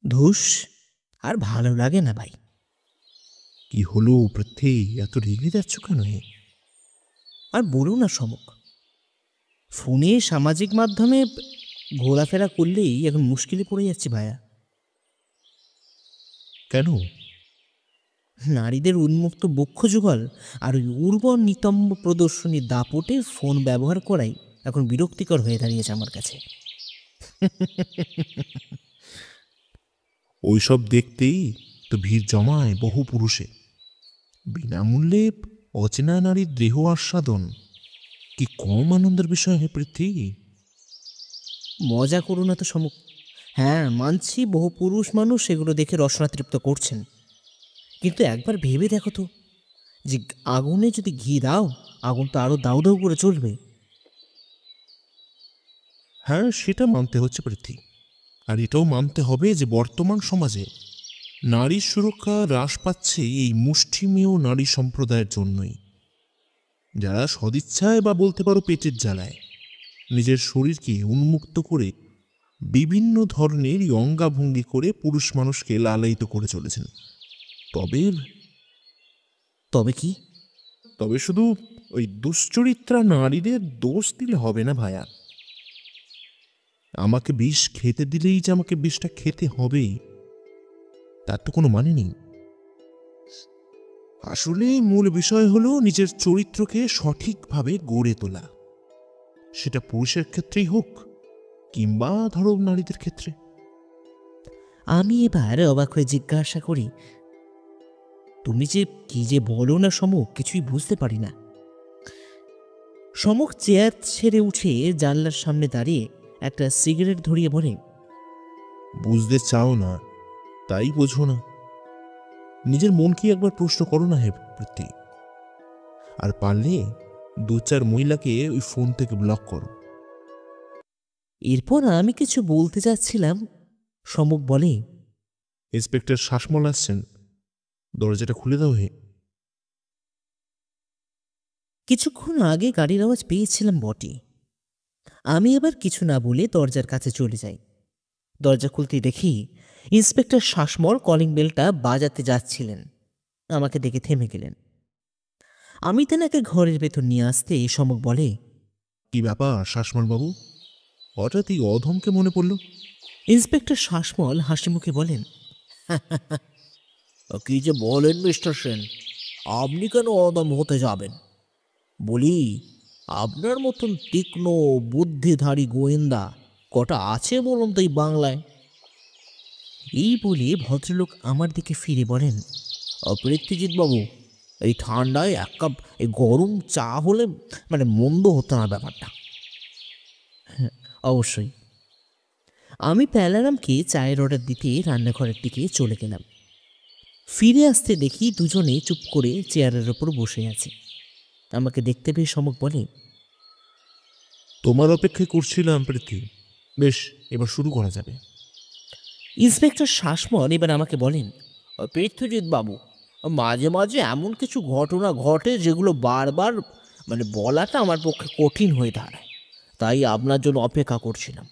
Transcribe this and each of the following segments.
ধুস, আর ভালো লাগে না ভাই। কি হলো পৃথ্বী, এত রেগে যাচ্ছ কেন? আর বলো না সমক, ফোনে সামাজিক মাধ্যমে ঘোরাফেরা করলেই এখন মুশকিলে পড়ে যাচ্ছে ভাইয়া। কেন? নারীদের উন্মুক্ত বক্ষ যুগল আর ওই উর্বর নিতম্ব প্রদর্শনীর দাপটে ফোন ব্যবহার করাই এখন বিরক্তিকর হয়ে দাঁড়িয়েছে আমার কাছে। ওইসব দেখতেই তো ভিড় জমায় বহু পুরুষে। বিনামূল্যে অচেনা নারীর দেহ আস্বাদন কি কম আনন্দের বিষয় হে পৃথ্বী? মজা করো না তো সমক। হ্যাঁ, মানছি বহু পুরুষ মানুষ সেগুলো দেখে রসনা তৃপ্ত করছেন, কিন্তু একবার ভেবে দেখো তো, যে আগুনে যদি ঘি দাও, আগুন তো আরো দাউ দাউ করে চলবে। হ্যাঁ, সেটা মানতে হচ্ছে পৃথ্বী। আর এটাও মানতে হবে যে বর্তমান সমাজে নারীর সুরক্ষা হ্রাস পাচ্ছে এই মুষ্টিমেয় নারী সম্প্রদায়ের জন্যই, যারা সদিচ্ছায় বা বলতে পারো পেটের জ্বালায় নিজের শরীরকে উন্মুক্ত করে বিভিন্ন ধরনের অঙ্গাভঙ্গি করে পুরুষ মানুষকে লালায়িত করে চলেছেন। তবে তবে কি? তবে শুধু ওই দুশ্চরিত্রা নারীদের দোষ দিলে হবে না ভাইয়া। আমাকে বিষ খেতে দিলেই যে আমাকে বিষটা খেতে হবেই তার তো কোনো মানে নেই। আসলে মূল বিষয় হলো নিজের চরিত্রকে সঠিকভাবে গড়ে তোলা, সেটা পুরুষের ক্ষেত্রেই হোক কিংবা ধরো নারীদের ক্ষেত্রে। আমি এবার অবাক হয়ে জিজ্ঞাসা করি, তুমি যে কি যে বলো না সমক, কিছুই বুঝতে পারি না। সমক চেয়ার ছেড়ে উঠে জানলার সামনে দাঁড়িয়ে একটা সিগারেট ধরিয়ে বলে, বুঝতে চাও না তাই বোঝো না। নিজের মনকে একবার প্রশ্ন করো না হে পৃথ্বী। আর পারলে দু চার মহিলাকে ওই ফোন থেকে ব্লক করো। এরপর আমি কিছু বলতে যাচ্ছিলাম, সমক বলে, ইন্সপেক্টর শাসমল আসছেন, দরজাটা খুলে দাও হে। কিছুক্ষণ আগে গাড়ির আওয়াজ পেয়েছিলাম বটে। আমি এবার কিছু না বলে দরজার কাছে চলে যাই। দরজা খুলতে দেখি ইন্সপেক্টর শাসমল কলিং বেলটা বাজাতে যাচ্ছিলেন। আমাকে দেখে থেমে গেলেন। আমি তেনাকে ঘরের ভেতর নিয়ে আসতে সমক বলে, কি ব্যাপার শাসমল বাবু, হঠাৎ এই অধমকে মনে পড়ল? ইন্সপেক্টর শাসমল হাসি মুখে বলেন, কি যে বলেন মিস্টার সেন, আপনি কেন অদম হতে যাবেন? বলি, আপনার মতন তীক্ষ্ণ বুদ্ধিধারী গোয়েন্দা কটা আছে বলুন তো এই বাংলায়? এই বলে ভদ্রলোক আমার দিকে ফিরে বলেন, পৃথ্বীজিৎ বাবু, এই ঠান্ডায় এক কাপ এই গরম চা হলে মানে মন্দ হতো না ব্যাপারটা। হ্যাঁ, অবশ্যই। আমি প্যালারামকে চায়ের অর্ডার দিতে রান্নাঘরের দিকে চলে গেলাম। ফিরে আসতে দেখি দুজনে চুপ করে চেয়ারের ওপর বসে আছে। আমাকে দেখতে পেয়ে সমক বলে, তোমার অপেক্ষায় করছিলাম পৃথ্বী। বেশ, এবার শুরু করা যাবে। ইন্সপেক্টর শাসমল এবার আমাকে বলেন, পৃথ্বীজিৎ বাবু, মাঝে মাঝে এমন কিছু ঘটনা ঘটে যেগুলো বারবার বলাটা আমার পক্ষে কঠিন হয়ে দাঁড়ায়, তাই আপনার জন্য অপেক্ষা করছিলাম,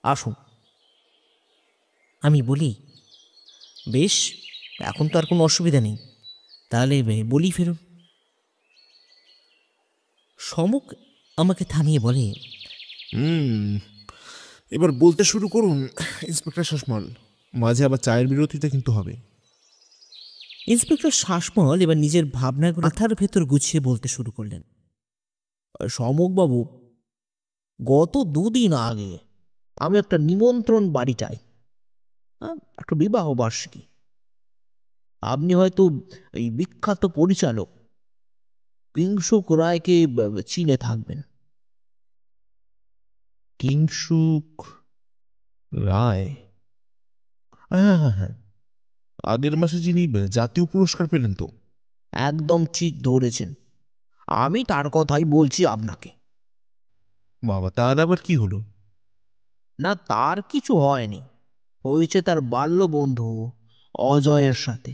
আসুন। আমি বলি, বেশ, এখন তো আর কোনো অসুবিধা নেই, তাহলে বলি ফেরুন। সমক আমাকে থামিয়ে বলে, হুম, এবার বলতে শুরু করুন ইন্সপেক্টর শাসমল। মাঝে আবার চায়ের বিরতিতে কিন্তু হবে। ইন্সপেক্টর শাসমল এবার নিজের ভাবনাগুলো মাথার ভেতর গুছিয়ে বলতে শুরু করলেন, সমকবাবু, গত দুদিন আগে আমি একটা নিমন্ত্রণ বাড়ি চাই, একটা বিবাহ বার্ষিকী। আপনি হয়তো এই বিখ্যাত পরিচালক কিংসুক রায়কে চিনে থাকবেন। কিংসুক রায়? হ্যাঁ হ্যাঁ হ্যাঁ, আগের মাসে যিনি জাতীয় পুরস্কার পেলেন তো? একদম ঠিক ধরেছেন, আমি তার কথাই বলছি আপনাকে। বাবা, তার আবার কি হলো? না, তার কিছু হয়নি, হয়েছে তার বাল্য বন্ধু অজয়ের সাথে।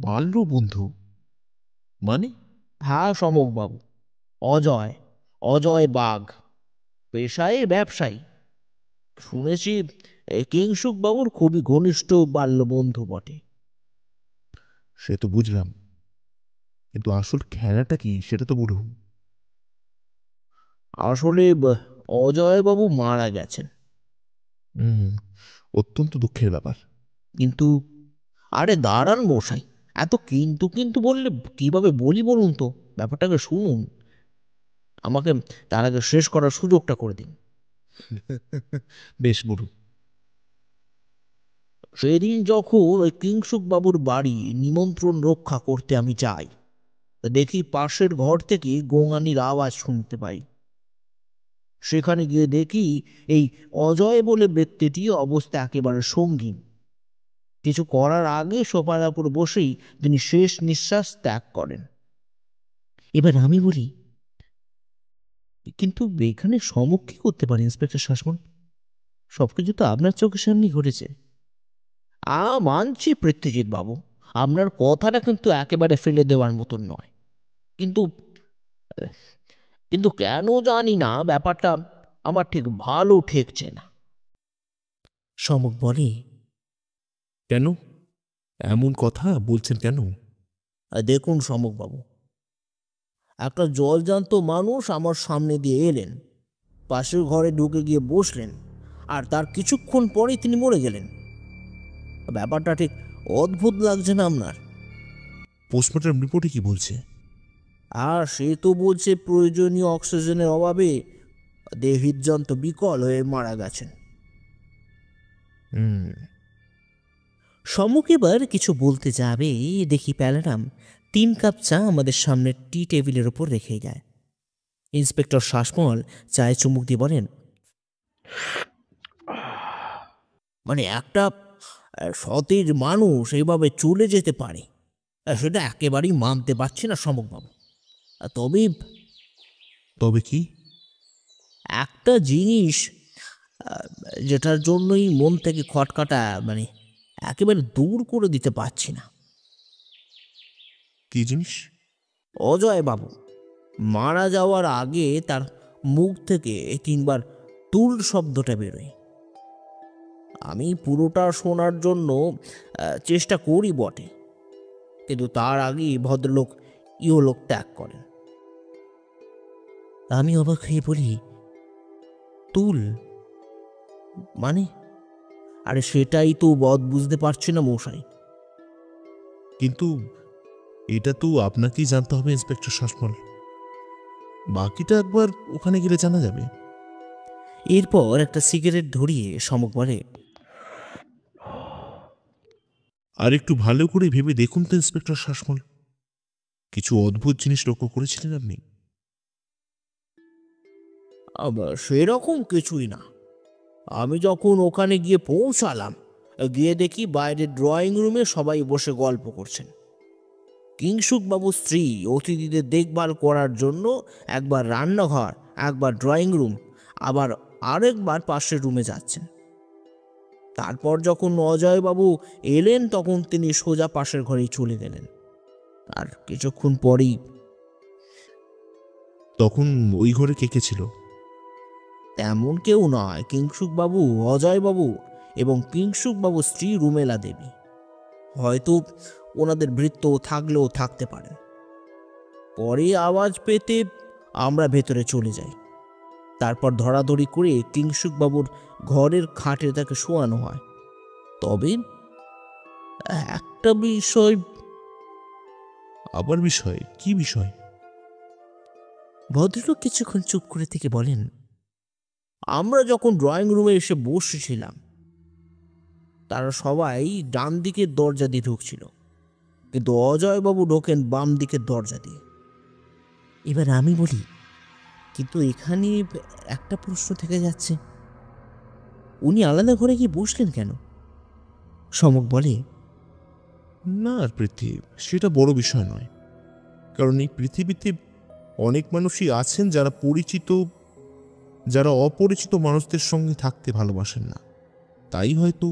বাল্য বন্ধু মানে? হ্যাঁ সমকবাবু, অজয়, অজয় বাঘ, পেশায় ব্যবসায়ী। শুনেছি কিংসুক বাবুর খুবই ঘনিষ্ঠ বাল্য বন্ধু বটে। সে তো বুঝলাম, কিন্তু আসল খেলাটা কি সেটা তো বলুন। আসলে অজয় বাবু মারা গেছেন। হুম, অত্যন্ত দুঃখের ব্যাপার। কিন্তু আরে দাঁড়ান মশাই, এত কিন্তু কিন্তু বললে কিভাবে বলি বলুন তো, ব্যাপারটাকে শুনুন। আমাকে তার আগে শেষ করার সুযোগটা করে দিন। বেশ বলুন। সেদিন যখন ওই কিংসুক বাবুর বাড়ি নিমন্ত্রণ রক্ষা করতে আমি যাই, তা দেখি পাশের ঘর থেকে গোঙানির আওয়াজ শুনতে পাই। সেখানে গিয়ে দেখি এই অজয় বলে ব্যক্তিটি অবস্থা একেবারে সঙ্গীন। কিছু করার আগে সোফার উপর বসেই তিনি শেষ নিঃশ্বাস ত্যাগ করেন। এবার আমি বলি, কিন্তু এখানে সমক কি করতে পারে ইন্সপেক্টর শাসমল? সবকিছু তো আপনার চোখের সামনেই ঘটেছে। মানছি পৃথ্বীজিৎ বাবু, আপনার কথাটা কিন্তু একেবারে ফেলে দেওয়ার মতন নয়। কিন্তু কিন্তু কেন জানি না ব্যাপারটা আমার ঠিক ভালো ঠেকছে না। সমক বলে, কেন এমন কথা বলছেন কেন? দেখুন সমকবাবু, একটা জলজান্ত মানুষ আমার সামনে দিয়ে এলেন, পাশের ঘরে ঢুকে গিয়ে বসলেন, আর তার কিছুক্ষণ পরেই তিনি মরে গেলেন। ব্যাপারটা ঠিক অদ্ভুত লাগছে না আপনার? পোস্টমর্টম রিপোর্টে কি বলছে? আর সে তো বলছে প্রয়োজনীয় অক্সিজেনের অভাবে দেহ হৃদযন্ত্র বিকল হয়ে মারা গেছেন। হুম। সমুখ এবার কিছু বলতে যাবে, দেখি প্যালারাম 3 কাপ চা আমাদের সামনে টি টেবিলের ওপর রেখে যায়। ইন্সপেক্টর শাসমল চায়ে চুমুক দিয়ে বলেন, মানে একটা সতেজ মানুষ এইভাবে চলে যেতে পারে, সেটা একেবারেই মানতে পারছি না সমকবাবু। তবে তবে কি? একটা জিনিস আহ, যেটার জন্যই মন থেকে খটকাটা মানে একেবারে দূর করে দিতে পারছি না। কি জিনিস? অজয় বাবু মারা যাওয়ার আগে তার মুখ থেকে 3বার তুল শব্দটা বেরোয়। আমি পুরোটা শোনার জন্য চেষ্টা করি বটে, কিন্তু তার আগেই ভদ্রলোক ইহলোক ত্যাগ করেন। আমি অবাক হয়ে বলি, তুল মানে? আরে সেটাই তো বুঝতে পারছি না মশাই। কিন্তু এটা তো আপনাকেই জানতে হবে ইন্সপেক্টর শাসমল, বাকিটা একবার ওখানে গেলে জানা যাবে। এরপর একটা সিগারেট ধরিয়ে সমক বলে, আর একটু ভালো করে ভেবে দেখুন তো ইন্সপেক্টর শাসমল, কিছু অদ্ভুত জিনিস লক্ষ্য করেছিলেন আপনি? আবার সেরকম কিছুই না। আমি যখন ওখানে গিয়ে পৌঁছালাম, গিয়ে দেখি বাইরের ড্রয়িং রুমে সবাই বসে গল্প করছেন। কিংসুক বাবুর স্ত্রী অতিথিদের দেখভাল করার জন্য একবার রান্নাঘর, একবার ড্রয়িং রুম, আবার আরেকবার পাশের রুমে যাচ্ছেন। তারপর যখন অজয়বাবু এলেন তখন তিনি সোজা পাশের ঘরেই চলে গেলেন। আর কিছুক্ষণ পরেই তখন ওই ঘরে কে কে ছিল? তেমন কেউ নয়, কিংসুক বাবু, অজয় বাবু এবং কিংসুক বাবুর স্ত্রী রুমেলা দেবী। হয়তো ওনাদের বৃত্ত থাকলেও থাকতে পারেন। পরে আওয়াজ পেতে আমরা ভেতরে চলে যাই। তারপর ধরাধরি করে কিংসুক বাবুর ঘরের খাটে তাকে শোয়ানো হয়। তবে একটা বিষয়। আবার বিষয় কি বিষয়? ভদ্রলোক কিছুক্ষণ চুপ করে থেকে বলেন, আমরা যখন ড্রয়িং রুমে এসে বসেছিলাম, তারা সবাই ডান দিকের দরজা দিয়ে ঢুকছিল, কিন্তু অজয়বাবু ঢোকেন বাম দিকের দরজা দিয়ে। এবার আমি বলি, কিন্তু এখানে একটা প্রশ্ন থেকে যাচ্ছে, উনি আলাদা ঘরে গিয়ে বসলেন কেন? সমক বলে, না পৃথিবী, সেটা বড় বিষয় নয়, কারণ এই পৃথিবীতে অনেক মানুষই আছেন যারা পরিচিত, যারা অপরিচিত মানুষদের সঙ্গে থাকতে ভালোবাসেন না, তাই হয়তো।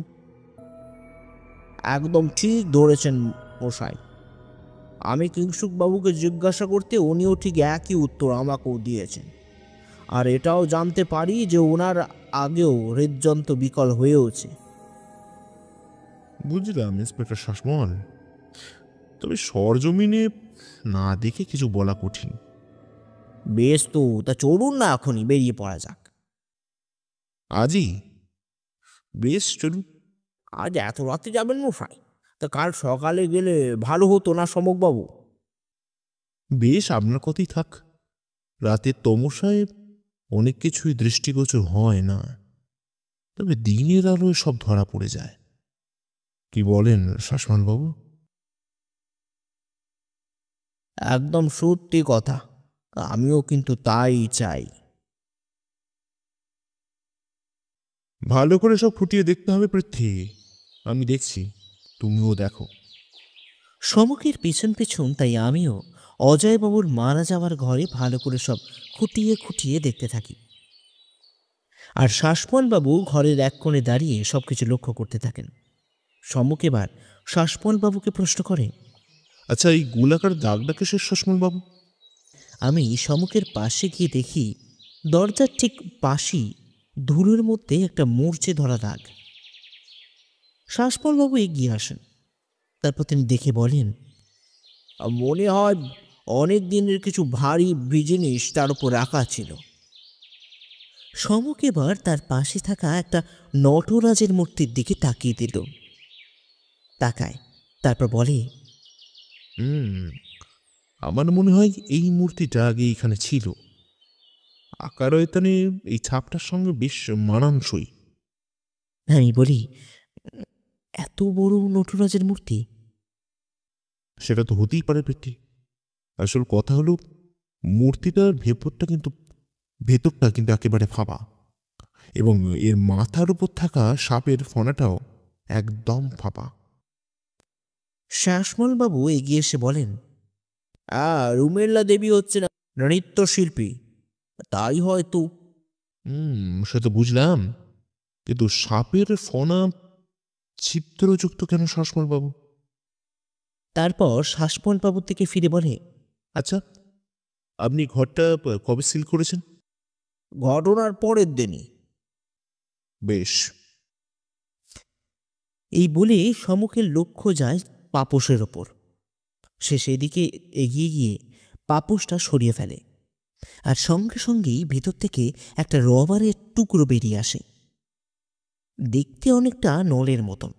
একদম ঠিক ধরেছেন মশাই। আমি কিংসুক বাবুকে জিজ্ঞাসা করতে উনিও ঠিক একই উত্তর আমাকেও দিয়েছেন। আর এটাও জানতে পারি যে ওনার আগেও হৃদযন্ত্র বিকল হয়েওছে। বুঝলাম ইন্সপেক্টর শাসমল, তবে সরজমিনে না দেখে কিছু বলা কঠিন। বেশ, তো তা চলুন না এখনই বেরিয়ে পড়া যাক। আজই? বেশ, চলুন। আজ এত রাতে যাবেন মশাই? তা কাল সকালে গেলে ভালো হতো না সমকবাবু? বেশ, আপনার কথাই থাক। রাতের তমসায় অনেক কিছুই দৃষ্টিগোচর হয় না, তবে দিনের আলোয় সব ধরা পড়ে যায়। কি বলেন শাসমল বাবু? একদম সত্যি কথা, আমিও কিন্তু তাই চাই। ভালো করে সব খুঁটিয়ে দেখতে হবে পৃথ্বী। আমি দেখছি, তুমিও দেখো। সমকের পিছন পিছন তাই আমিও অজয়বাবুর মারা যাওয়ার ঘরে ভালো করে সব খুঁটিয়ে খুঁটিয়ে দেখতে থাকি। আর শাসমলবাবু ঘরের এক কোণে দাঁড়িয়ে সবকিছু লক্ষ্য করতে থাকেন। সমক এবার শাসমলবাবুকে প্রশ্ন করে, আচ্ছা, এই গোলাকার দাগটা কিসের শাসমল বাবু? আমি সমকের পাশে গিয়ে দেখি দরজার ঠিক পাশেই ধুলোর মধ্যে একটা মূর্ছে ধরা দাগ। শাসমলবাবু এগিয়ে আসেন। তারপর তিনি দেখে বলেন, মনে হয় অনেক দিনের কিছু ভারী জিনিস তার উপর রাখা ছিল। সমক এবার তার পাশে থাকা একটা নটরাজের মূর্তির দিকে তাকিয়ে দিল। তাকায়, তারপর বলে, আমার মনে হয় এই মূর্তিটা আগে এখানে ছিল। আকার আয়তনে এই ছাপটার সঙ্গে বেশ মানানসই। আমি বলি, এত বড় নটরাজের মূর্তি? সেটা তো হতেই পারে পৃথ্বী। আসল কথা হলো, মূর্তিটার ভেতরটা কিন্তু একেবারে ফাঁপা, এবং এর মাথার উপর থাকা সাপের ফনাটাও একদম ফাঁপা। শাসমলবাবু এগিয়ে এসে বলেন, রুমেল্লা দেবী হচ্ছে না নৃত্যশিল্পী, তাই হয়তো। সে তো বুঝলাম, কিন্তু সাপের ফনা ছিদ্রযুক্ত কেন শাসমল বাবু? তারপর শাসমলবাবুর থেকে ফিরে বলে, আচ্ছা, আপনি ঘরটা কবে সিল করেছেন? ঘটনার পরের দিনই। বেশ। এই বলে সমুখের লক্ষ্য যায় পাপোশের ওপর। সে সেদিকে এগিয়ে গিয়ে পাপোশটা সরিয়ে ফেলে, আর সঙ্গে সঙ্গেই ভেতর থেকে একটা রবারের টুকরো বেরিয়ে আসে। দেখতে অনেকটা নলের মতন,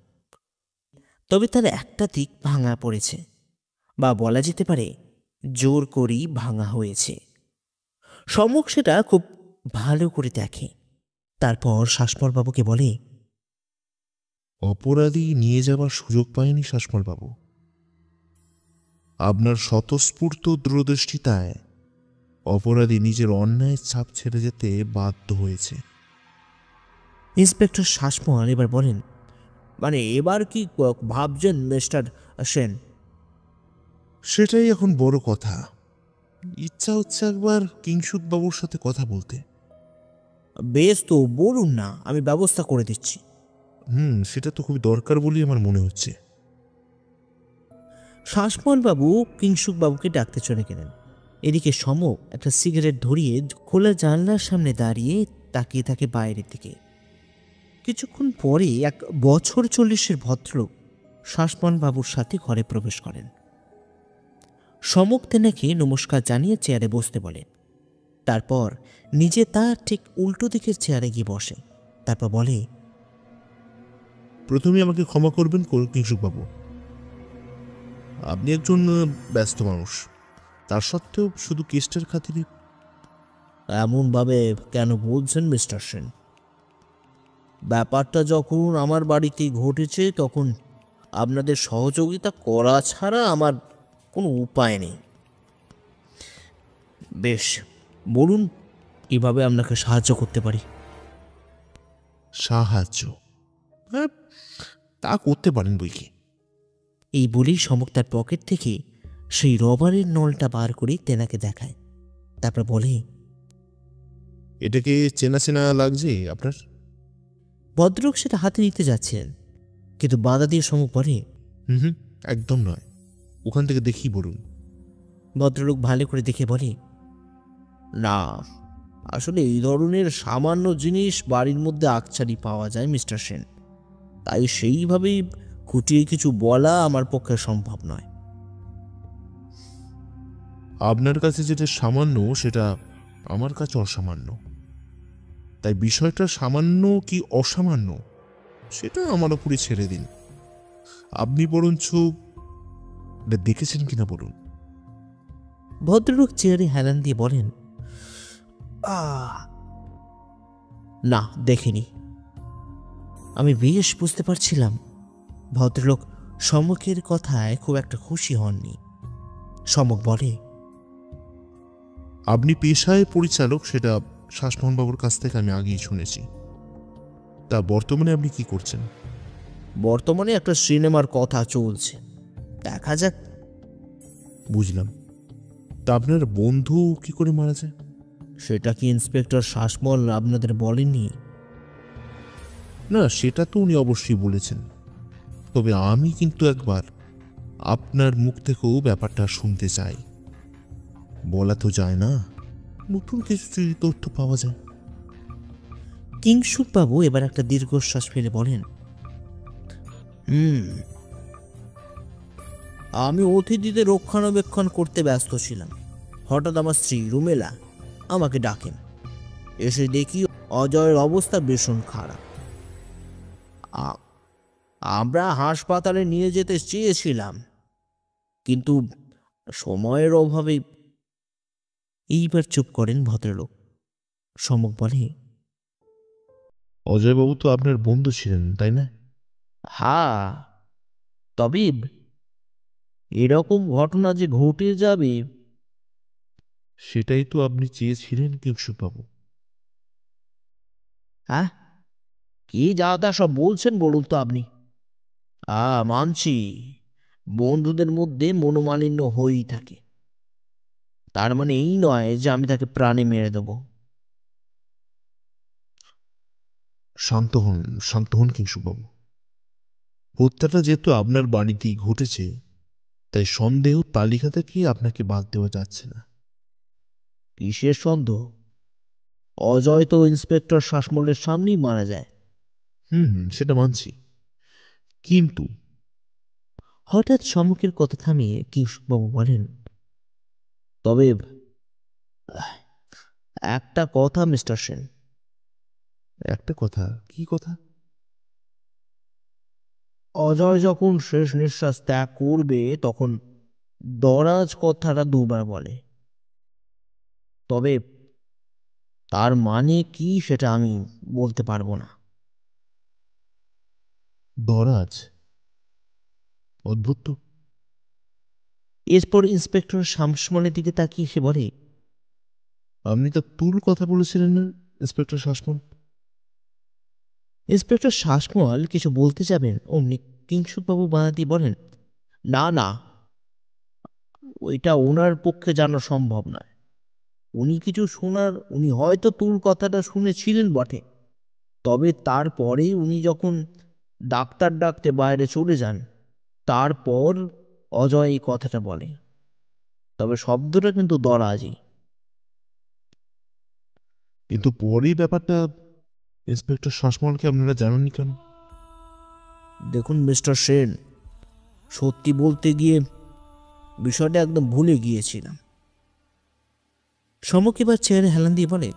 তবে তার একটা দিক ভাঙা পড়েছে, বা বলা যেতে পারে জোর করেই ভাঙা হয়েছে। সমুখ সেটা খুব ভালো করে দেখে। তারপর শাসমলবাবুকে বলে, অপরাধী নিয়ে যাবার সুযোগ পায়নি শাসমল বাবু। আপনার স্বতঃস্ফূর্ত দূরদৃষ্টিতায় অপরাধী নিজের অন্যায়ের ছাপ ছেড়ে যেতে বাধ্য হয়েছে। ইন্সপেক্টর শাসমল এবার বলেন, মানে এবার কি ভাবছেন মিস্টার সেন? সেটাই এখন বড় কথা। ইচ্ছা হচ্ছে একবার কিংসুক বাবুর সাথে কথা বলতে। বেশ, তো বলুন না, আমি ব্যবস্থা করে দিচ্ছি। সেটা তো খুবই দরকার বলেই আমার মনে হচ্ছে। শাসমলবাবু কিংসুকবাবুকে ডাকতে চলে গেলেন। এদিকে সমক একটা সিগারেট ধরিয়ে খোলা জানলার সামনে দাঁড়িয়ে তাকিয়ে থাকে বাইরের দিকে। কিছুক্ষণ পরে এক বছর 40-এর ভদ্রলোক শাসমলবাবুর সাথে ঘরে প্রবেশ করেন। সমক তেনাকে নমস্কার জানিয়ে চেয়ারে বসতে বলে। তারপর নিজে তার ঠিক উল্টো দিকের চেয়ারে গিয়ে বসে। তারপর বলে, প্রথমে আমাকে ক্ষমা করবেন কিংসুক বাবু। আপনি একজন ব্যস্ত মানুষ, তার সত্ত্বেও শুধু কেসটার খাতিরে। এমনভাবে কেন বলছেন মিস্টার সেন? ব্যাপারটা যখন আমার বাড়িতে ঘটেছে তখন আপনাদের সহযোগিতা করা ছাড়া আমার কোনো উপায় নেই। বেশ, বলুন কিভাবে আপনাকে সাহায্য করতে পারি। সাহায্য? হ্যাঁ, তা করতে পারেন বই কি। এই বলেই সমক তার পকেট থেকে সেই রবারের নলটা বার করে তেনাকে দেখায়। তারপর বলে, এটাকে চেনা চেনা লাগছে আপনার? ভদ্রলোক সেটা হাতে নিতে যাচ্ছিলেন, কিন্তু বাধা দিয়ে সমক বলে, একদম নয়। ওখান থেকে দেখি বলুন। ভদ্রলোক ভালো করে দেখে বলে, না, আসলে এই ধরনের সামান্য জিনিস বাড়ির মধ্যে আকছারি পাওয়া যায় মিস্টার সেন, তাই সেইভাবেই খুঁটিয়ে কিছু বলা আমার পক্ষে সম্ভব নয়। আপনার কাছে যেটা সামান্য সেটা আমার কাছে অসামান্য, তাই বিষয়টা সামান্য কি অসামান্য সেটা আমার উপরে ছেড়ে দিন। আপনি বরঞ্চ এটা দেখেছেন কিনা বলুন। ভদ্রলোক চেয়ারে হেলান দিয়ে বলেন, আহ না, দেখিনি। আমি বেশ বুঝতে পারছিলাম ভদ্রলোক সমকের কথায় খুব একটা খুশি হননি। সমক বলে, আপনি পেশায় পরিচালক সেটা শাসমোহনবাবুর কাছ থেকে আমি আগেই শুনেছি। তা বর্তমানে আপনি কি করছেন? বর্তমানে একটা সিনেমার কথা চলছে, দেখা যাক। বুঝলাম। তা আপনার বন্ধু কি করে মারা যায়? সেটা কি ইন্সপেক্টর শাসমল আপনাদের বলেননি? না, সেটা তো উনি অবশ্যই বলেছেন, তবে আমি কিন্তু একবার আপনার মুখ থেকেও ব্যাপারটা শুনতে চাই। বলা তো যায় না, নতুন কিছু যদি তথ্য পাওয়া যায়। কিংসুকবাবু এবার একটা দীর্ঘশ্বাস ফেলে বলেন, আমি অতিথিদের রক্ষণাবেক্ষণ করতে ব্যস্ত ছিলাম। হঠাৎ আমার স্ত্রী রুমেলা আমাকে ডাকেন। এসে দেখি অজয়ের অবস্থা ভীষণ খারাপ। আ- আমরা হাসপাতালে নিয়ে যেতে চেয়েছিলাম, কিন্তু সময়ের অভাবে। এইবার চুপ করেন ভদ্রলোক। সমক বলে, অজয়বাবু তো আপনার বন্ধু ছিলেন, তাই না? হ্যাঁ, তবে এরকম ঘটনা যে ঘটে যাবে। সেটাই তো আপনি চেয়েছিলেন কিংশুকবাবু। হ্যাঁ, কি যা তা সব বলছেন বলুন তো আপনি? মানছি, বন্ধুদের মধ্যে মনোমালিন্য হয়েই থাকে। তার মানে এই নয় যে আমি তাকে প্রাণে মেরে দেব। শান্ত হন, শান্ত হন কিংশুকবাবু। হত্যাটা যেহেতু আপনার বাড়িতেই ঘটেছে, তাই সন্দেহ তালিকা থেকে আপনাকে বাদ দেওয়া যাচ্ছে না। কিসের সন্দেহ? অজয় তো ইন্সপেক্টর শাসমলের সামনেই মারা যায়। সেটা মানছি, কিন্তু হঠাৎ সম্মুখের কথা থামিয়ে কিংসুকবাবু বলেন, তবে একটা কথা মিস্টার সেন। একটা কথা। কি কথা? অজয় যখন শেষ নিঃশ্বাস ত্যাগ করবে তখন দরাজ কথাটা দুবার বলে। তবে তার মানে কি সেটা আমি বলতে পারবো না। দরাজ? অদ্ভুত তো। এরপর ইন্সপেক্টর শামসমানের দিকে তাকিয়ে সে বলে, আপনি তো তুল কথা বলেছিলেন না ইন্সপেক্টর শাসমল? ইন্সপেক্টর শাসমল কিছু বলতে যাবেন, অমনি কিংসুকবাবু বাধা দিয়ে বলেন, না না, ওইটা ওনার পক্ষে জানা সম্ভব নয়। উনি হয়তো তুল কথাটা শুনেছিলেন বটে, তবে তারপরে উনি যখন ডাক্তার ডাকতে বাইরে চলে যান, তারপর অজয় এই কথাটা বলে। তবে শব্দটা কিন্তু দরাজি। কিন্তু পরেই ব্যাপারটা ইন্সপেক্টর শাসমলকে আপনারা জানাননি কেন? দেখুন মিস্টার সেন, সত্যি বলতে গিয়ে বিষয়টা একদম ভুলে গিয়েছিলাম। সমক এবার চেয়ারে হেলান দিয়ে বলে,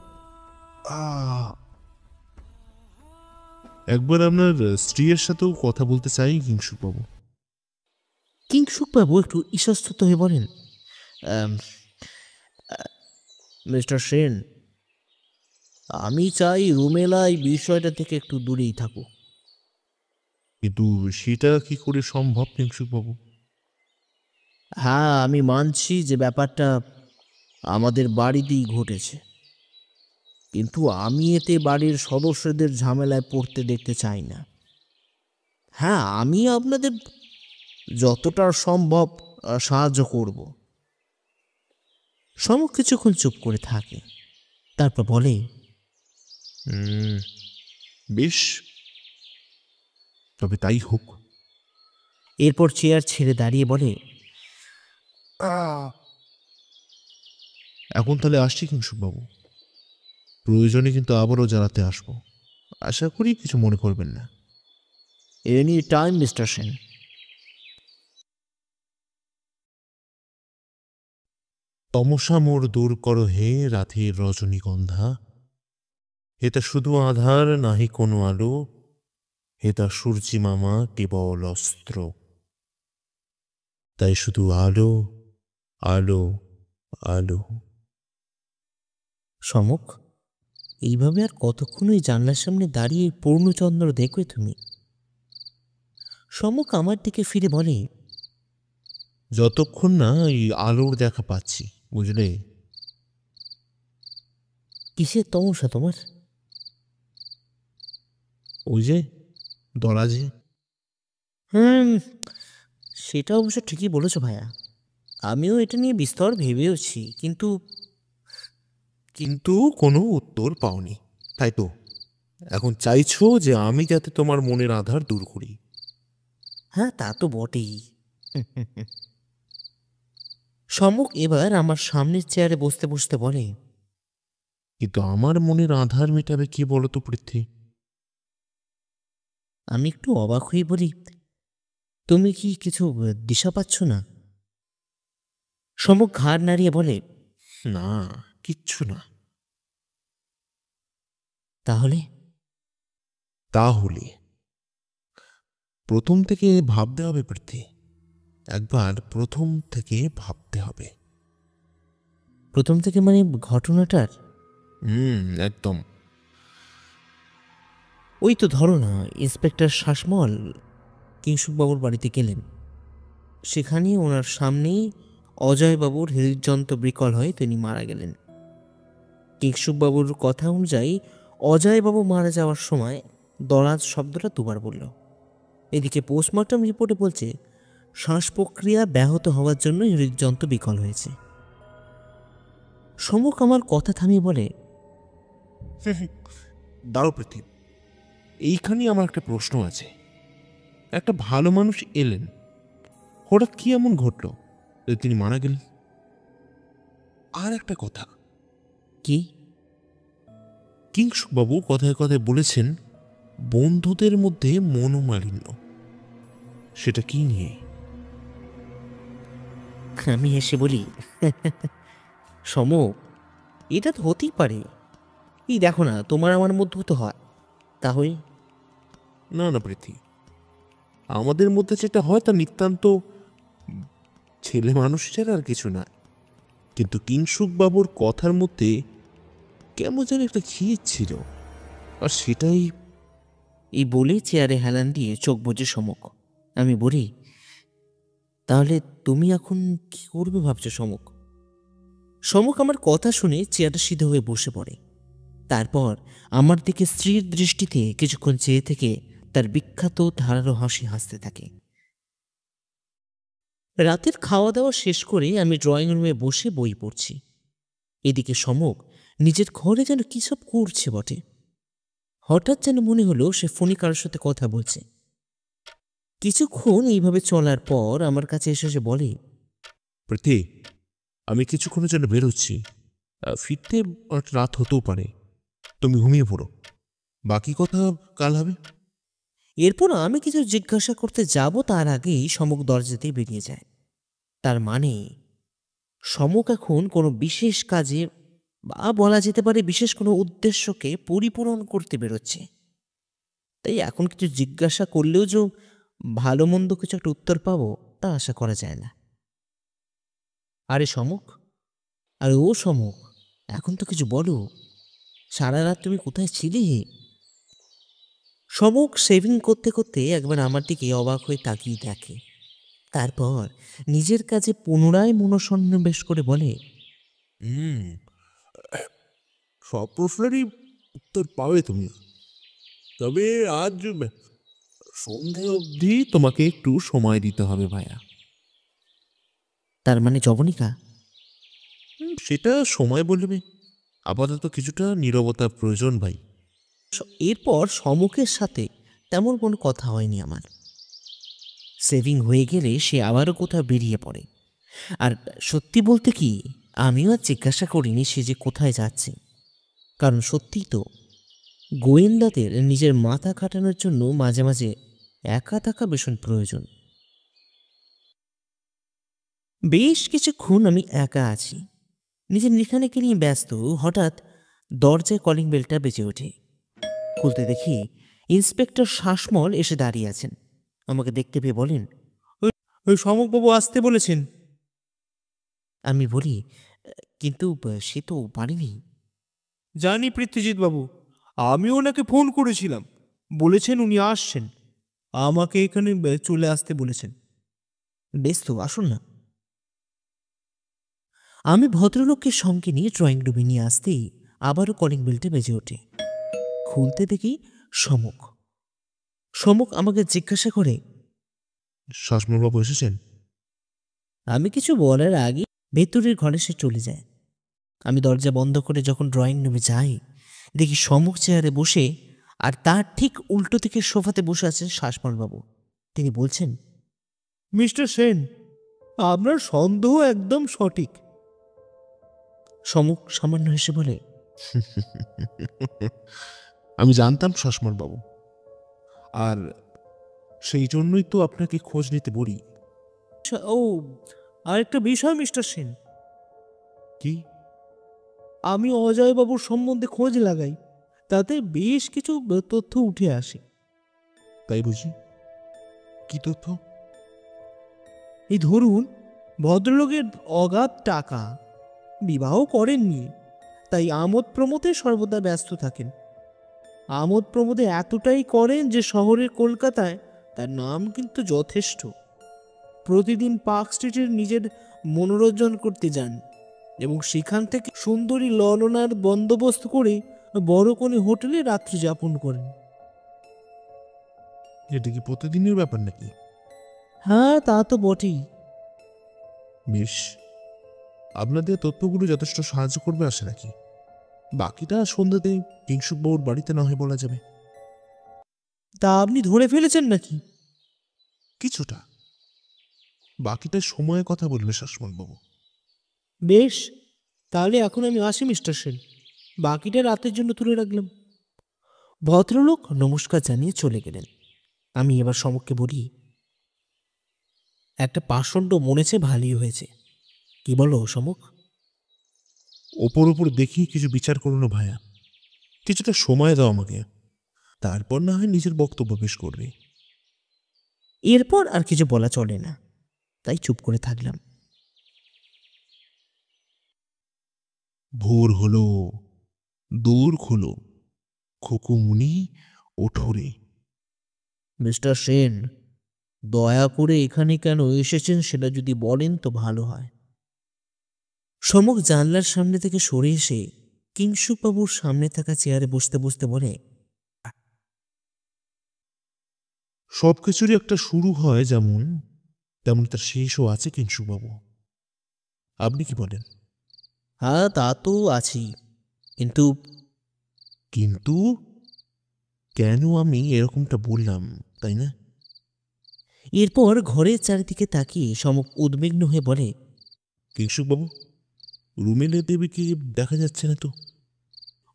একবার আপনার স্ত্রীর সাথেও কথা বলতে চাই কিংশুকবাবু। কিংসুকবাবু একটু ইতস্তত হয়ে বলেন, "আম, মিস্টার সেন, আমি চাই রুমেলা এই বিষয়টা থেকে একটু দূরেই থাকুক। কিন্তু সেটা কি করে সম্ভব কিংশুকবাবু? হ্যাঁ, আমি মানছি যে ব্যাপারটা আমাদের বাড়িতেই ঘটেছে, কিন্তু আমি এতে বাড়ির সদস্যদের ঝামেলায় পড়তে দেখতে চাই না। হ্যাঁ, আমি আপনাদের যতটা সম্ভব সাহায্য করব। সমক কিছুক্ষণ চুপ করে থাকে, তারপর বলে, বেশ, তবে তাই হোক। এরপর চেয়ার ছেড়ে দাঁড়িয়ে বলে, এখন তাহলে আসছি কিংশুকবাবু, প্রয়োজনে কিন্তু আবারও জানাতে আসবো। আশা করি কিছু মনে করবেন না। Any time mister Sen. তমসা মোর দূর কর হে রাতের রজনীগন্ধা, হেতা শুধু আধার নাহি কোনো আলো, হেতা সূর্যি মামা কেবল অস্ত্র। তাই শুধু আলো, আলো, আলো। সমক, এইভাবে আর কতক্ষণ ওই জানলার সামনে দাঁড়িয়ে পূর্ণচন্দ্র দেখবে তুমি? সমক আমার দিকে ফিরে বলে, যতক্ষণ না এই আলোর দেখা পাচ্ছি, বুঝলে? কিসের তমসা তোমার? ওই যে দরাজে। হুম, সেটা অবশ্য ঠিকই বলেছো ভাইয়া। আমিও এটা নিয়ে বিস্তর ভেবেওছি, কিন্তু কিন্তু কোনো উত্তর পাওনি, তাই তো এখন চাইছো যে আমি যাতে তোমার মনের আধার দূর করি। হ্যাঁ, তা তো বটেই। সমক এবার আমার সামনের চেয়ারে বসতে বসতে বলে, কিন্তু আমার মনের আধার মেটাবে কি বলো তো পৃথ্বী? আমি একটু অবাক হয়ে বলি, তুমি কি কিছু দিশা পাচ্ছ না? সমক ঘাড় নাড়িয়ে বলে, না, কিচ্ছু না। তাহলে? তাহলে প্রথম থেকে ভাবতে হবে পৃথ্বী, একবার প্রথম থেকে ভাবতে হবে। প্রথম থেকে মানে ঘটনাটার? একদম। ওই তো ধরো না, ইন্সপেক্টর শাসমল কিংসুকবাবুর বাড়িতে গেলেন। সেখানে ওনার সামনেই অজয়বাবুর হৃদযন্ত্র বিকল হয়ে তিনি মারা গেলেন। কিংসুকবাবুর কথা অনুযায়ী অজয়বাবু মারা যাওয়ার সময় দরাজ শব্দটা দুবার বলল। এদিকে পোস্টমর্টম রিপোর্টে বলছে শ্বাস প্রক্রিয়া ব্যাহত হওয়ার জন্য হৃদযন্ত্র বিকল হয়েছে। সমক আমার কথা থামিয়ে বলে, দাঁড়ো পৃথ্বী, এইখানেই আমার একটা প্রশ্ন আছে। একটা ভালো মানুষ এলেন, হঠাৎ কি এমন ঘটলো যে তিনি মারা গেলেন? আর একটা কথা, কি? কিংসুকবাবু কথায় কথায় বলেছেন বন্ধুদের মধ্যে মনোমালিন্য, সেটা কি নিয়ে? আমি হেসে বলি, সমক, এটা তো হতেই পারে। এই দেখো না, তোমার আমার মধ্যে তো হয়। তাহলে না না পৃথ্বী, আমাদের মধ্যে যেটা হয় তা নিতান্ত ছেলে মানুষের, আর কিছু না। কিন্তু কিংসুকবাবুর কথার মধ্যে কেমন যেন একটা খিচ ছিল, আর সেটাই। এই বলে চেয়ারে হেলান দিয়ে চোখ বুজে সমক। আমি বলি, তাহলে তুমি এখন কি করবে ভাবছো সমক? সমক আমার কথা শুনে চেয়ারটা সিধে হয়ে বসে পড়ে। তারপর আমার দিকে স্ত্রীর দৃষ্টিতে কিছুক্ষণ চেয়ে থেকে তার বিখ্যাত ধারালো হাসি হাসতে থাকে। রাতের খাওয়া দাওয়া শেষ করে আমি ড্রয়িং রুমে বসে বই পড়ছি। এদিকে সমক নিজের ঘরে যেন কি সব করছে বটে। হঠাৎ যেন মনে হলো সে ফোনে কারোর সাথে কথা বলছে। কিছুক্ষণ এইভাবে চলার পর আমার কাছে এসে সে বলে, পৃথ্বী, আমি কিছুক্ষণের জন্য বেরোচ্ছি, ফিরতে রাত হতেও পারে, তুমি ঘুমিয়ে পড়ো, বাকি কথা কাল হবে। এরপর আমি কিছু জিজ্ঞাসা করতে যাব তার আগেই সমক দরজাতে বেরিয়ে যায়। তার মানে সমক এখন কোনো বিশেষ কাজে, বা বলা যেতে পারে বিশেষ কোনো উদ্দেশ্যকে পরিপূরণ করতে বেরোচ্ছে। তাই এখন কিছু জিজ্ঞাসা করলেও যে ভালো মন্দ কিছু একটা উত্তর পাবো তা আশা করা যায় না। আরে সমক, আরে ও সমক, এখন তো কিছু বলো। সারা রাত তুমি কোথায় ছিলে? সমক শেভিং করতে করতে একবার আমার দিকে অবাক হয়ে তাকিয়ে দেখে। তারপর নিজের কাছে পুনরায় মনসন্নিবেশ করে বলে, হুম, সব প্রশ্নেরই উত্তর পাবে তুমি, তবে আজ সন্ধে অবধি তোমাকে একটু সময় দিতে হবে ভাইয়া। তার মানে জবনিকা? সেটা সময় বলবে, আপাতত কিছুটা নীরবতার প্রয়োজন ভাই। এরপর সমকের সাথে তেমন কোনো কথা হয়নি আমার। সেভিং হয়ে গেলে সে আবারও কোথাও বেরিয়ে পড়ে। আর সত্যি বলতে কি, আমিও আর জিজ্ঞাসা করিনি সে যে কোথায় যাচ্ছে। কারণ সত্যিই তো, গোয়েন্দাদের নিজের মাথা খাটানোর জন্য মাঝে মাঝে একা থাকা ভীষণ প্রয়োজন। বেশ কিছুক্ষণ আমি একা আছি, নিজের লেখালেখি নিয়ে ব্যস্ত। হঠাৎ দরজায় কলিং বেলটা বেজে ওঠে। খুলতে দেখি ইন্সপেক্টর শাসমল এসে দাঁড়িয়ে আছেন। আমাকে দেখতে পেয়ে বলেন, ওই সমকবাবু আসতে বলেছেন। আমি বলি, কিন্তু সে তো পারেনি। জানি পৃথ্বীজিৎ বাবু, আমি ওনাকে ফোন করেছিলাম, বলেছেন উনি আসছেন, আমাকে এখানে চলে আসতে বলেছেন। বেশ তো, আসুন না। আমি ভদ্রলোককে সঙ্গে নিয়ে ড্রয়িং রুমে নিয়ে আসতেই আবারও কলিং বেলটা বেজে ওঠে। খুলতে দেখি সমক। সমক আমাকে জিজ্ঞাসা করে, শাসমলবাবু এসেছেন? আমি কিছু বলার আগে ভেতরের ঘরে সে চলে যায়। আমি দরজা বন্ধ করে যখন ড্রয়িং রুমে যাই, দেখি সমক চেয়ারে বসে, আর তার ঠিক উল্টো দিকে সোফাতে বসে আছেন শাসমলবাবু। তিনি বলছেন, মিস্টার সেন, আপনার সন্দেহ একদম সঠিক। সমক সামান্য হেসে বলে, আমি জানতাম শাসমলবাবু, আর সেই জন্যই তো আপনাকে খোঁজ নিতে বলি। ও, আরেকটা বিষয় মিস্টার সেন, কি? আমি অজয়বাবুর সম্বন্ধে খোঁজ লাগাই, তাতে বেশ কিছু তথ্য উঠে আসে। তাই বুঝি? কি তথ্য? এই ধরুন, ভদ্রলোকের অগাধ টাকা, বিবাহ করেননি, তাই আমোদ প্রমোদে সর্বদা ব্যস্ত থাকেন। আমোদ প্রমোদে এতটাই করেন যে শহরের কলকাতায় তার নাম কিন্তু যথেষ্ট। প্রতিদিন পার্ক স্ট্রিটের নিজের মনোরঞ্জন করতে যান এবং সেখান থেকে সুন্দরী ললনার বন্দোবস্ত করে বড় কোনো হোটেলে রাত্রি যাপন করেন। এটা কি প্রতিদিনের ব্যাপার নাকি? হ্যাঁ, তা তো বটেই। বেশ, আপনাদের তথ্যগুলো যথেষ্ট সাহায্য করবে আশা রাখি। বাকিটা সন্ধ্যাতে কিংশুকবাবুর বাড়িতে না হয় বলা যাবে। তা আপনি ধরে ফেলেছেন নাকি? কিছুটা। বাকিটা সময়ে কথা বলবে শাসমলবাবু। বেশ, তাহলে এখন আমি আসি মিস্টার সেন, বাকিটা রাতের জন্য তুলে রাখলাম। ভদ্রলোক নমস্কার জানিয়ে চলে গেলেন। আমি এবার সমককে বলি, একটা পাষণ্ড মনেছে, ভালোই হয়েছে। কি বলো সমক? ওপর ওপর দেখি কিছু বিচার করুন না ভাইয়া, কিছুটা সময় দাও আমাকে, তারপর না হয় নিজের বক্তব্য পেশ করবে। এরপর আর কিছু বলা চলে না, তাই চুপ করে থাকলাম। ভোর হলো, দূর খুলো, খুকুমুনি ওঠরে। মিস্টার সেন, দয়া করে এখানে কেন এসেছেন সেটা যদি বলেন তো ভালো হয়। সমক জানলার সামনে থেকে সরে এসে কিংশুকবাবুর সামনে থাকা চেয়ারে বসতে বসতে বলে, সবকিছুরই একটা শুরু হয় যেমন, তেমন তার শেষও আছে কিংশুকবাবু। আপনি কি বলেন? হ্যাঁ, তা তো আছি, কিন্তু কিন্তু কেন আমি এরকমটা বললাম, তাই না? এরপর ঘরের চারিদিকে তাকিয়ে সমক উদ্বিগ্ন হয়ে বলে, কিংশুকবাবু, রুমেলে দেবীকে দেখা যাচ্ছে না তো।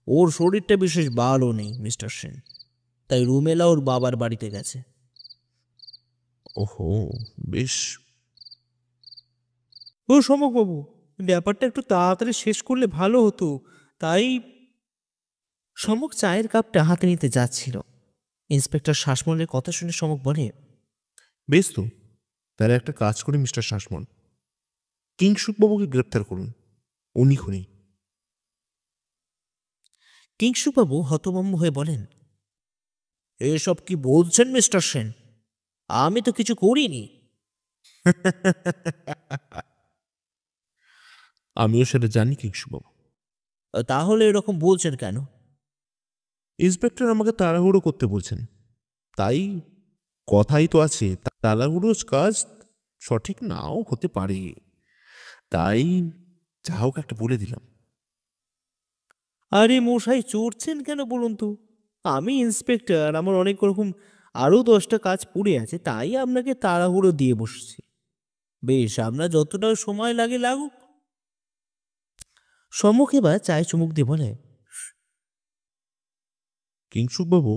ওর শরীরটা বিশেষ ভালো নেই মিস্টার সেন, তাই রুমেলা ওর বাবার বাড়িতে গেছে। ওহো, বেশ। ও সমকবাবু, ব্যাপারটা একটু তাড়াতাড়ি শেষ করলে ভালো হতো, তাই। সমক চায়ের কাপটা হাতে নিতে যাচ্ছিল। ইন্সপেক্টর শাসমলের কথা শুনে সমক বলে, বেশ তো, তাহলে একটা কাজ করি মিস্টার শাসমল, কিংশুকবাবুকে গ্রেপ্তার করুন, উনি খুনি। কিংশুকবাবু হতভম্ব হয়ে বলেন, এসব কি বলছেন মিস্টার সেন? আমি তো কিছু করিনি। আমিও সেটা জানি কিংশুকবাবু। তাহলে এরকম বলছেন কেন? ইন্সপেক্টর আমাকে তাড়াহুড়ো করতে বলছেন, তাই। কথাই তো আছে, তাড়াহুড়োর কাজ সঠিক নাও হতে পারে, তাই যা হোক একটা বলে দিলাম। আরে মশাই, চড়ছেন কেন বলুন তো? আমি ইন্সপেক্টর, আমার অনেক রকম আরও 10টা কাজ পড়ে আছে, তাই আপনাকে তাড়াহুড়ো দিয়ে বসছি। বেশ, আপনার যতটা সময় লাগে লাগুক। সম্মুখ এবার চায় চুমুক দিয়ে বলে, কিংসুকবাবু,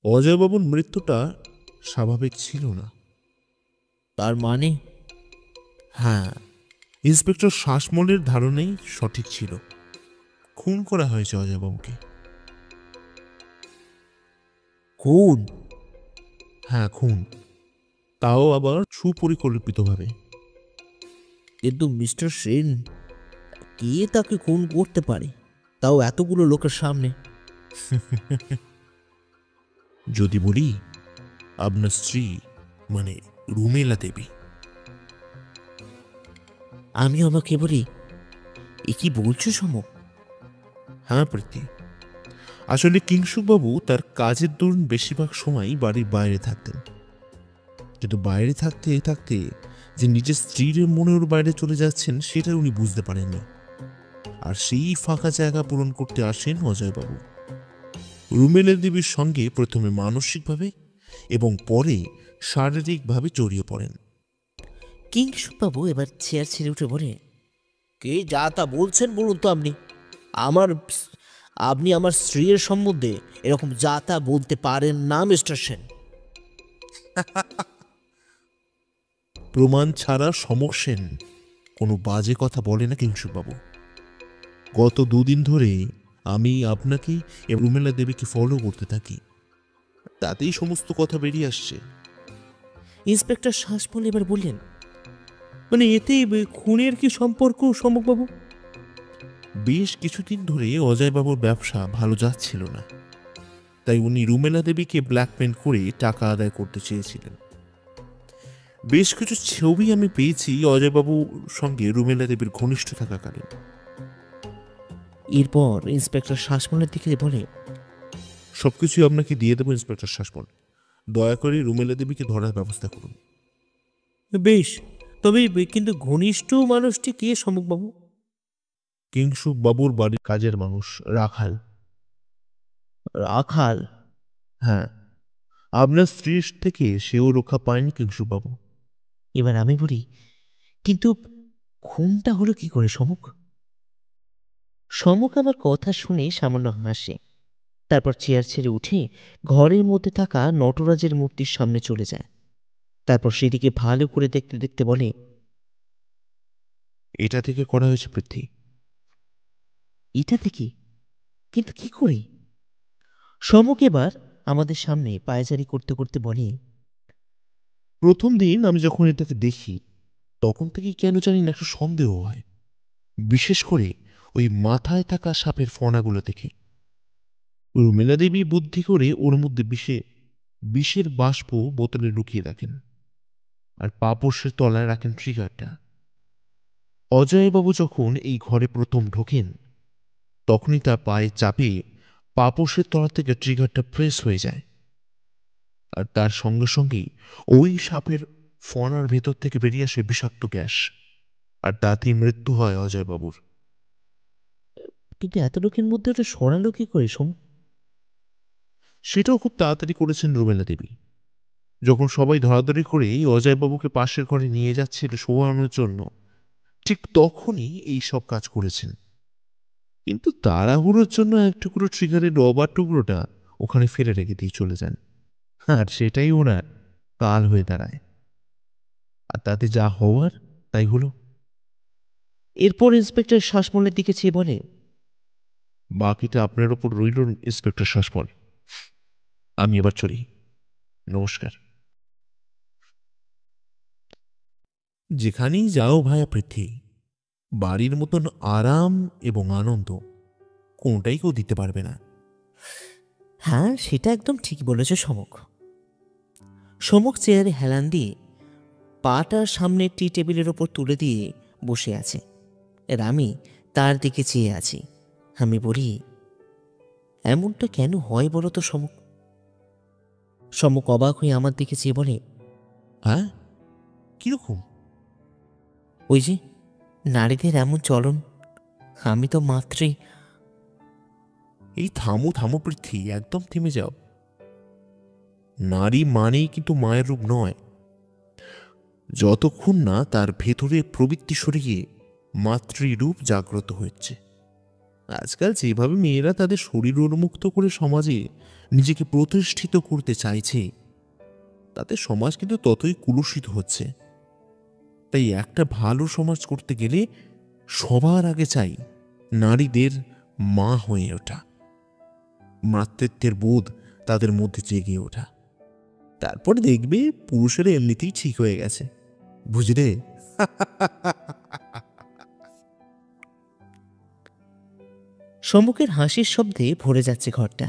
অজয়বাবুর মৃত্যুটা স্বাভাবিক ছিল না। তার মানে? হ্যাঁ, ইন্সপেক্টর শ্বাসমলের ধারণাই সঠিক ছিল। খুন করা হয়েছে অজয়বাবুকে। খুন? হ্যাঁ, খুন, তাও আবার সুপরিকল্পিতভাবে। কিন্তু মিস্টার সেন, কে তাকে খুন করতে পারে, তাও এতগুলো লোকের সামনে? যদি বলি, আপনার স্ত্রী মানে রুমেলা দেবী। আমি আমাকে বলি, এ কি বলছো সমক? হ্যাঁ প্রীতি, আসলে কিংসুকবাবু তার কাজের দরুন বেশিরভাগ সময় বাড়ির বাইরে থাকতেন। কিন্তু বাইরে থাকতে থাকতে যে নিজের স্ত্রীর মনের বাইরে চলে যাচ্ছেন সেটা উনি বুঝতে পারেননি। আর সেই ফাঁকা জায়গা পূরণ করতে আসেন অজয়বাবু। রুমেলা দেবীর সঙ্গে প্রথমে মানসিকভাবে এবং পরে শারীরিকভাবে জড়িয়ে পড়েন। কিংসুকবাবু এবার চেয়ার ছেড়ে উঠে বলে, কে যা তা বলছেন বলুন তো আপনি? আমার আপনি আমার স্ত্রীর সম্বন্ধে এরকম যা তা বলতে পারেন না মিস্টার সেন। প্রমাণ ছাড়া সমসেন কোনো বাজে কথা বলে না কিংসুকবাবু। গত দুদিন ধরে আমি আপনাকে এবং রুমেলা দেবীকে ফলো করতে থাকি, তাতেই সমস্ত কথা বেরিয়ে আসছে। ইন্সপেক্টর শ্বাসমল এবার বললেন, মানে এতে খুনের কি সম্পর্ক সম্মুখবাবু? বেশ কিছুদিন ধরে অজয়বাবুর ব্যবসা ভালো যাচ্ছিল না, তাই উনি রুমেলা দেবীকে ব্ল্যাকমেল করে টাকা আদায় করতে চেয়েছিলেন। বেশ কিছু ছবি আমি পেয়েছি অজয়বাবুর সঙ্গে রুমেলা দেবীর ঘনিষ্ঠ থাকাকালীন। এরপর ইন্সপেক্টর শ্বাসমলের দিকে বলে, সবকিছুই আপনাকে দিয়ে দেবো ইন্সপেক্টর শাসমল, দয়া করে রুমেলা দেবীকে ধরার ব্যবস্থা করুন। বেশ, তবে কিন্তু ঘনিষ্ঠ মানুষটি কে সম্মুখবাবু? কিংসুক বাবুর বাড়ির কাজের মানুষ রাখাল। রাখাল? হ্যাঁ, আপনার স্ত্রীর থেকে সেও রক্ষা পায়নি কিংসুক বাবু। এবার আমি বলি, কিন্তু খুনটা হলো কি করে সমুখ? সমুখ আমার কথা শুনে সামান্য হাসে, তারপর চেয়ার ছেড়ে উঠে ঘরের মধ্যে থাকা নটরাজের মূর্তির সামনে চলে যায়। তারপর সেদিকে ভালো করে দেখতে দেখতে বলে, এটা থেকে করা হয়েছে পৃথ্বী। এটা থেকে? কিন্তু কি করে? সমুখ এবার আমাদের সামনে পায়চারি করতে করতে বলে, প্রথম দিন আমি যখন এটাকে দেখি তখন থেকে কেন জানি না একটা সন্দেহ হয়, বিশেষ করে ওই মাথায় থাকা সাপের ফনাগুলো দেখে। রুমেলা দেবী বুদ্ধি করে ওর মধ্যে বিষের বাষ্প বোতলে লুকিয়ে রাখেন, আর পাপোশের তলায় রাখেন ট্রিগারটা। অজয়বাবু যখন এই ঘরে প্রথম ঢোকেন তখনই তার পায়ে চাপে পাপোশের তলা থেকে ট্রিগারটা প্রেস হয়ে যায়, আর তার সঙ্গে সঙ্গেই ওই সাপের ফনার ভেতর থেকে বেরিয়ে আসে বিষাক্ত গ্যাস, আর তাতেই মৃত্যু হয় অজয়বাবুর। কিন্তু এত লোকের মধ্যে ওটা সরালো কি করে সমুখ? সেটাও খুব তাড়াতাড়ি করেছেন রুমেলা দেবী। যখন সবাই ধরাধরি করে অজয়বাবুকে পাশের ঘরে নিয়ে যাচ্ছিল শোয়ানোর জন্য, ঠিক তখনই এই সব কাজ করেছেন। কিন্তু তাড়াহুড়োর জন্য এক টুকরো ট্রিগারের রবার টুকরোটা ওখানে ফেলে রেখে দিয়ে চলে যান, আর সেটাই ওনার কাল হয়ে দাঁড়ায়। আর তাতে যা হওয়ার তাই হলো। এরপর ইন্সপেক্টর শ্বাসমলের দিকে চেয়ে বলে, বাকিটা আপনার ওপর রইল ইন্সপেক্টর শাসমল। আমি এবার চলি, নমস্কার। যেখানেই যাও ভায়া পৃথ্বী, বাড়ির মতন আরাম এবং আনন্দ কোনটাই কেউ দিতে পারবে না। হ্যাঁ, সেটা একদম ঠিক বলেছে সমুখ। সমুখ চেয়ারে হেলান দিয়ে পাটা সামনে টি টেবিলের ওপর তুলে দিয়ে বসে আছে, আর আমি তার দিকে চেয়ে আছি। আমি বলি, এমনটা কেন হয় বলো তো সমুখ? সমুখ অবাক হয়ে আমার দিকে চেয়ে বলে, হ্যাঁ, কিরকম? ওই যে নারীদের এমন চলন, আমি তো মাত্রই। এই থামো থামো পৃথ্বী, একদম থেমে যাও। নারী মানেই কিন্তু মায়ের রূপ নয়। যতক্ষণ না তার ভেতরে প্রবৃত্তি সরিয়ে মাতৃরূপ জাগ্রত হচ্ছে। আজকাল যেভাবে মেয়েরা তাদের শরীর উন্মুক্ত করে সমাজে নিজেকে প্রতিষ্ঠিত করতে চাইছে, তাতে সমাজ কিন্তু ততই কুলুষিত হচ্ছে। তাই একটা ভালো সমাজ করতে গেলে সবার আগে চাই নারীদের মা হয়ে ওঠা, মাতৃত্বের বোধ তাদের মধ্যে জেগে ওঠা। তারপরে দেখবে পুরুষেরা এমনিতেই ঠিক হয়ে গেছে, বুঝলে? সম্মুখের হাসির শব্দে ভরে যাচ্ছে ঘরটা।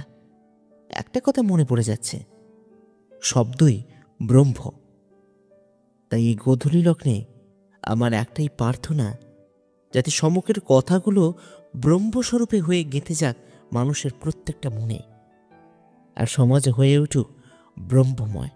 একটা কথা মনে পড়ে যাচ্ছে, শব্দই ব্রহ্ম। তাই এই গোধূলি লগ্নে আমার একটাই প্রার্থনা, যাতে সম্মুখের কথাগুলো ব্রহ্মস্বরূপে হয়ে গেঁথে যাক মানুষের প্রত্যেকটা মনে, আর সমাজে হয়ে উঠুক ব্রহ্মময়।